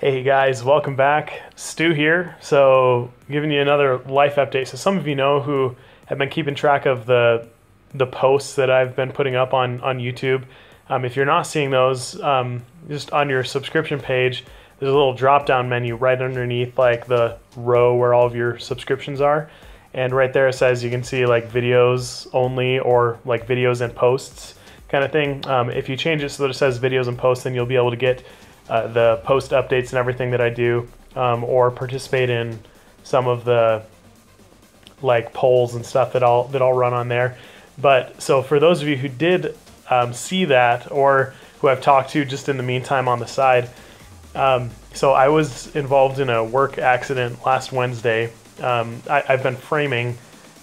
Hey guys, welcome back. Stu here. So, giving you another life update. So, some of you know who have been keeping track of the posts that I've been putting up on YouTube. If you're not seeing those, just on your subscription page, there's a little drop-down menu right underneath like the row where all of your subscriptions are. And right there it says you can see like videos only or like videos and posts kind of thing. If you change it so that it says videos and posts, then you'll be able to get the post updates and everything that I do, or participate in some of the like polls and stuff that I'll run on there. But so for those of you who did see that, or who I've talked to just in the meantime on the side, so I was involved in a work accident last Wednesday. I've been framing,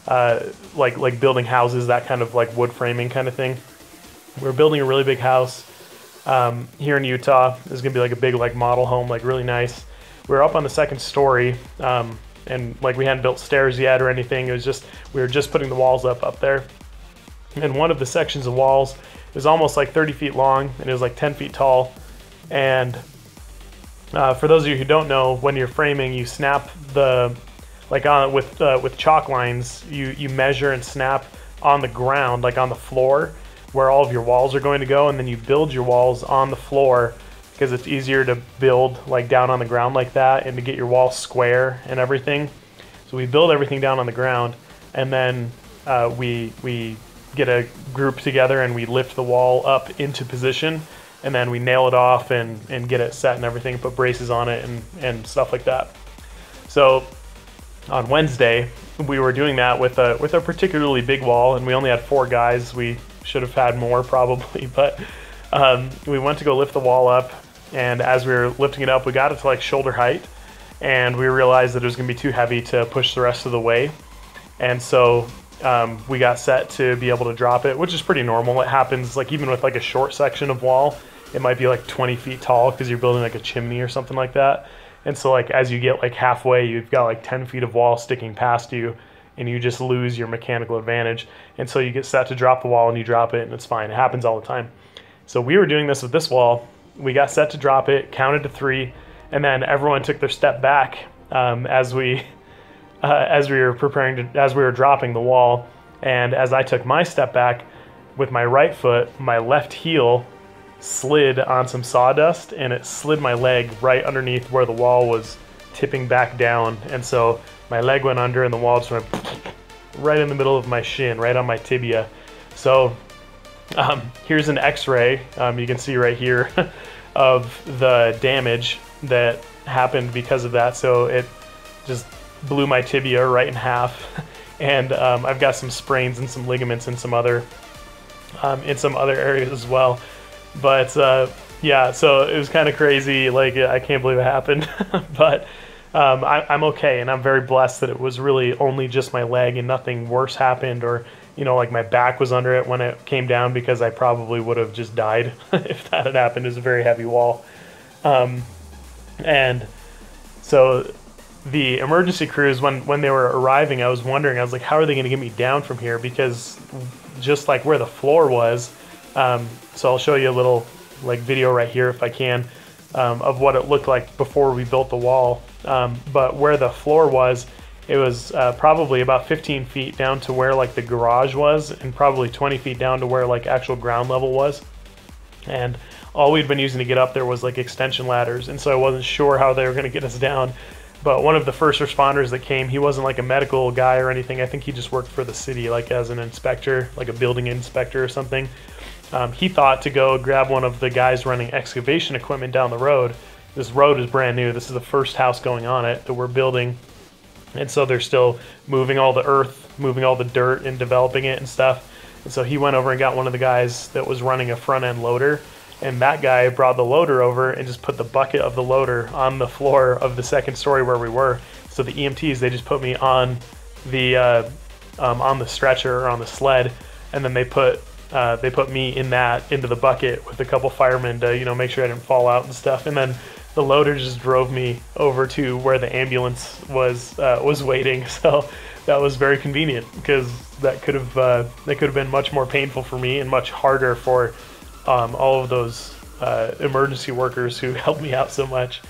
like building houses, that kind of like wood framing kind of thing. We're building a really big house here in Utah. There's gonna be like a big like model home, like really nice. We're up on the second story, and like we hadn't built stairs yet or anything. It was just, we were just putting the walls up there. And one of the sections of walls was almost like 30 feet long, and it was like 10 feet tall. And for those of you who don't know, when you're framing, you snap the, like on with chalk lines, you measure and snap on the ground, like on the floor, where all of your walls are going to go, and then you build your walls on the floor because it's easier to build like down on the ground like that and to get your walls square and everything. So we build everything down on the ground, and then we get a group together and we lift the wall up into position, and then we nail it off and get it set and everything, put braces on it and stuff like that. So on Wednesday we were doing that with a particularly big wall, and we only had 4 guys. We should have had more probably, but we went to go lift the wall up, and as we were lifting it up, we got it to like shoulder height, and we realized that it was gonna be too heavy to push the rest of the way. And so we got set to be able to drop it, which is pretty normal. It happens like even with like a short section of wall, it might be like 20 feet tall because you're building like a chimney or something like that. And so like as you get like halfway, you've got like 10 feet of wall sticking past you, and you just lose your mechanical advantage. And so you get set to drop the wall and you drop it, and it's fine. It happens all the time. So we were doing this with this wall. We got set to drop it, counted to 3, and then everyone took their step back as we were dropping the wall. And as I took my step back with my right foot, my left heel slid on some sawdust, and it slid my leg right underneath where the wall was tipping back down. And so my leg went under, and the wall just went right in the middle of my shin, right on my tibia. So here's an x-ray, you can see right here, of the damage that happened because of that. So it just blew my tibia right in half. And I've got some sprains and some ligaments in some other areas as well. But yeah, so it was kind of crazy. Like, I can't believe it happened. But I'm okay, and I'm very blessed that it was really only just my leg and nothing worse happened, or like my back was under it when it came down, because I probably would have just died if that had happened. It was a very heavy wall. And so the emergency crews, when they were arriving, I was wondering, I was like, how are they going to get me down from here? Because just like where the floor was, so I'll show you a little like video right here if I can, of what it looked like before we built the wall. But where the floor was, it was probably about 15 feet down to where like the garage was, and probably 20 feet down to where like actual ground level was. And all we'd been using to get up there was like extension ladders, and so I wasn't sure how they were going to get us down. But one of the first responders that came, he wasn't like a medical guy or anything. I think he just worked for the city, like as an inspector, like a building inspector or something. He thought to go grab one of the guys running excavation equipment down the road. This road is brand new. This is the first house going on it that we're building. And so they're still moving all the earth, moving all the dirt and developing it and stuff. And so he went over and got one of the guys that was running a front end loader. And that guy brought the loader over and just put the bucket of the loader on the floor of the second story where we were. So the EMTs, they just put me on the stretcher or on the sled, and then they put me into the bucket with a couple firemen to make sure I didn't fall out and stuff. And then the loader just drove me over to where the ambulance was waiting. So that was very convenient, because that could have been much more painful for me and much harder for all of those emergency workers who helped me out so much.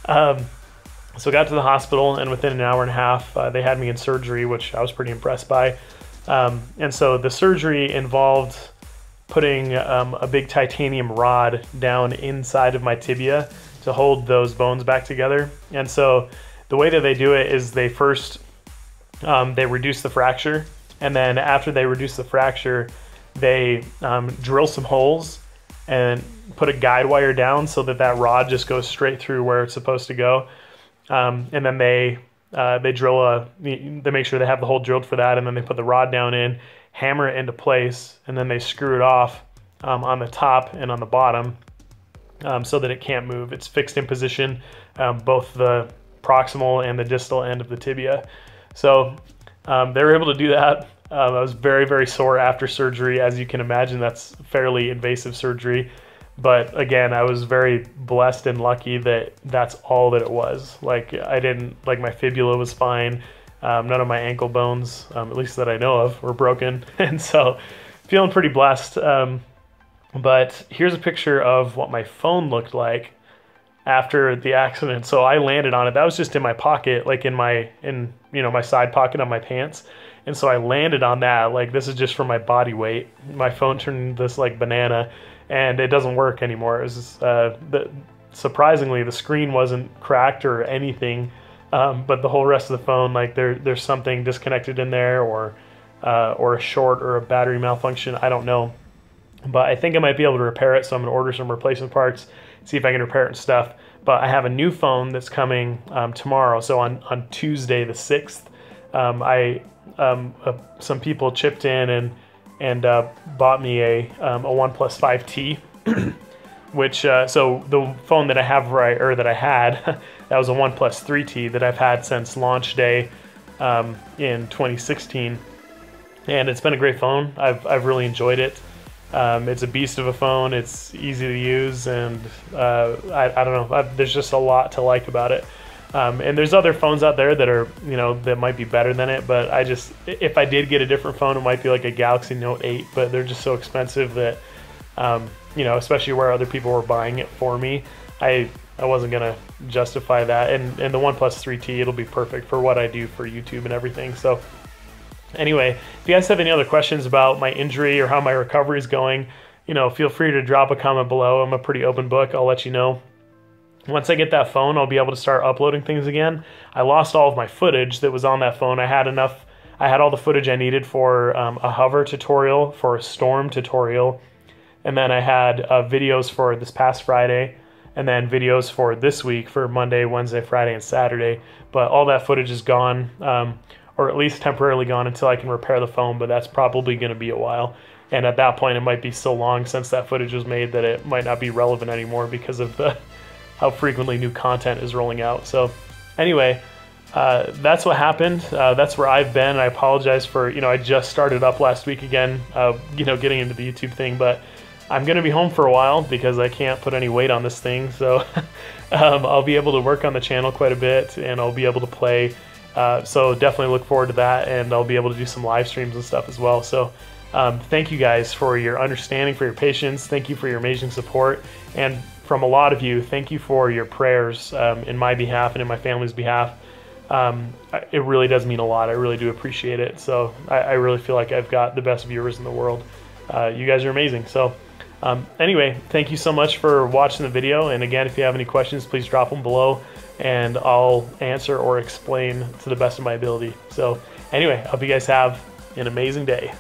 So got to the hospital, and within an hour and a half, they had me in surgery, which I was pretty impressed by. And so the surgery involved putting a big titanium rod down inside of my tibia to hold those bones back together. And so the way that they do it is they first, they reduce the fracture, and then after they reduce the fracture, they drill some holes and put a guide wire down so that that rod just goes straight through where it's supposed to go. And then they drill they make sure they have the hole drilled for that, and then they put the rod down in, hammer it into place, and then they screw it off on the top and on the bottom so that it can't move. It's fixed in position, both the proximal and the distal end of the tibia. So they were able to do that. I was very, very sore after surgery. As you can imagine, that's fairly invasive surgery. But again, I was very blessed and lucky that that's all that it was. Like, my fibula was fine. None of my ankle bones, at least that I know of, were broken. And so feeling pretty blessed. But here's a picture of what my phone looked like after the accident. So I landed on it. That was just in my pocket, like in my side pocket on my pants. And so I landed on that. Like, this is just for my body weight. My phone turned this like banana, and it doesn't work anymore. It was surprisingly, the screen wasn't cracked or anything, but the whole rest of the phone, like there's something disconnected in there, or a short or a battery malfunction. I don't know, but I think I might be able to repair it. So I'm gonna order some replacement parts, see if I can repair it and stuff. But I have a new phone that's coming tomorrow. So on Tuesday the 6th, some people chipped in and bought me a OnePlus 5T, which so the phone that I have that I had, that was a OnePlus 3T that I've had since launch day in 2016, and it's been a great phone. I've really enjoyed it. It's a beast of a phone. It's easy to use, and I don't know. There's just a lot to like about it. And there's other phones out there that are, that might be better than it, but if I did get a different phone, it might be like a Galaxy Note 8, but they're just so expensive that, especially where other people were buying it for me, I wasn't gonna justify that. And the OnePlus 3T, it'll be perfect for what I do for YouTube and everything. So anyway, if you guys have any other questions about my injury or how my recovery is going, feel free to drop a comment below. I'm a pretty open book. I'll let you know. Once I get that phone, I'll be able to start uploading things again. I lost all of my footage that was on that phone. I had all the footage I needed for a hover tutorial, for a storm tutorial, and then I had videos for this past Friday, and then videos for this week for Monday, Wednesday, Friday, and Saturday. But all that footage is gone, or at least temporarily gone until I can repair the phone, but that's probably going to be a while. And at that point, it might be so long since that footage was made that it might not be relevant anymore because of how frequently new content is rolling out. So anyway, that's what happened. That's where I've been. I apologize for, I just started up last week again, getting into the YouTube thing, but I'm going to be home for a while because I can't put any weight on this thing. So I'll be able to work on the channel quite a bit, and I'll be able to play. So definitely look forward to that, and I'll be able to do some live streams and stuff as well. So thank you guys for your understanding, for your patience. Thank you for your amazing support. And from a lot of you, thank you for your prayers in my behalf and in my family's behalf. It really does mean a lot. I really do appreciate it. So I really feel like I've got the best viewers in the world. You guys are amazing. So anyway, thank you so much for watching the video. And again, if you have any questions, please drop them below, and I'll answer or explain to the best of my ability. So anyway, I hope you guys have an amazing day.